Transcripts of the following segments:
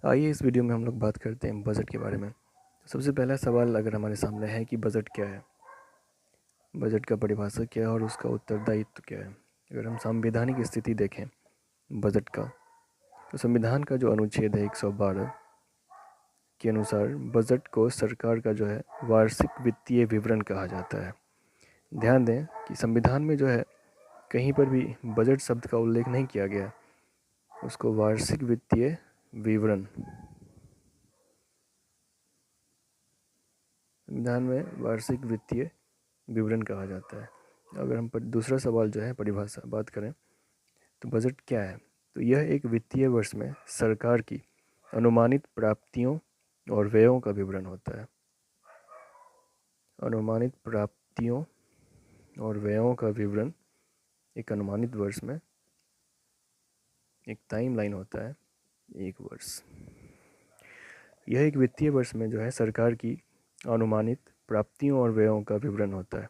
आइए इस वीडियो में हम लोग बात करते हैं बजट के बारे में। सबसे पहला सवाल अगर हमारे सामने है कि बजट क्या है, बजट का परिभाषा क्या है और उसका उत्तरदायित्व क्या है। अगर हम संवैधानिक स्थिति देखें बजट का, तो संविधान का जो अनुच्छेद है 112 के अनुसार बजट को सरकार का जो है वार्षिक वित्तीय विवरण कहा जाता है। ध्यान दें कि संविधान में जो है कहीं पर भी बजट शब्द का उल्लेख नहीं किया गया, उसको वार्षिक वित्तीय विवरण, संविधान में वार्षिक वित्तीय विवरण कहा जाता है। अगर हम दूसरा सवाल जो है परिभाषा बात करें तो बजट क्या है, तो यह एक वित्तीय वर्ष में सरकार की अनुमानित प्राप्तियों और व्ययों का विवरण होता है। अनुमानित प्राप्तियों और व्ययों का विवरण एक अनुमानित वर्ष में एक टाइमलाइन होता है, एक वर्ष। यह एक वित्तीय वर्ष में जो है सरकार की अनुमानित प्राप्तियों और व्ययों का विवरण होता है।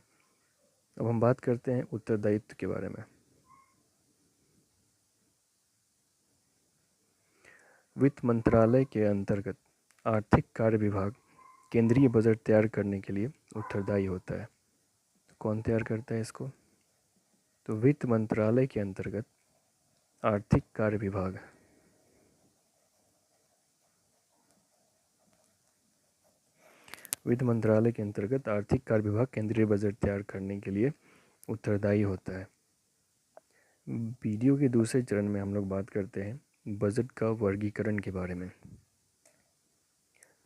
अब हम बात करते हैं उत्तरदायित्व के बारे में। वित्त मंत्रालय के अंतर्गत आर्थिक कार्य विभाग केंद्रीय बजट तैयार करने के लिए उत्तरदायी होता है। कौन तैयार करता है इसको? तो वित्त मंत्रालय के अंतर्गत आर्थिक कार्य विभाग, वित्त मंत्रालय के अंतर्गत आर्थिक कार्य विभाग केंद्रीय बजट तैयार करने के लिए उत्तरदायी होता है। वीडियो के दूसरे चरण में हम लोग बात करते हैं बजट का वर्गीकरण के बारे में।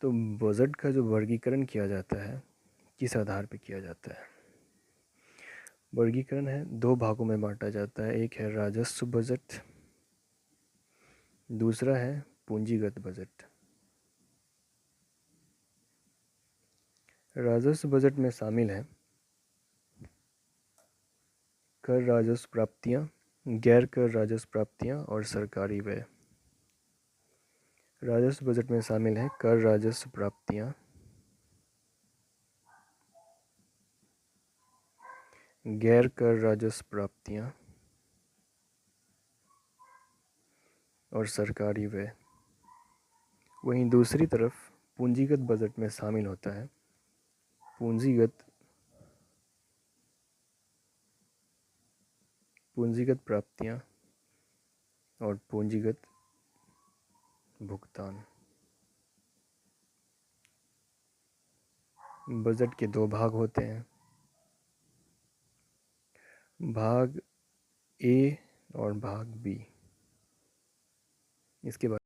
तो बजट का जो वर्गीकरण किया जाता है किस आधार पर किया जाता है? वर्गीकरण है दो भागों में बांटा जाता है, एक है राजस्व बजट, दूसरा है पूंजीगत बजट। राजस्व बजट में शामिल है कर राजस्व प्राप्तियां, गैर कर राजस्व प्राप्तियां और सरकारी व्यय। राजस्व बजट में शामिल है कर राजस्व प्राप्तियां, गैर कर राजस्व प्राप्तियां और सरकारी व्यय। वहीं दूसरी तरफ पूंजीगत बजट में शामिल होता है पूंजीगत प्राप्तियां और पूंजीगत भुगतान। बजट के दो भाग होते हैं, भाग ए और भाग बी। इसके बाद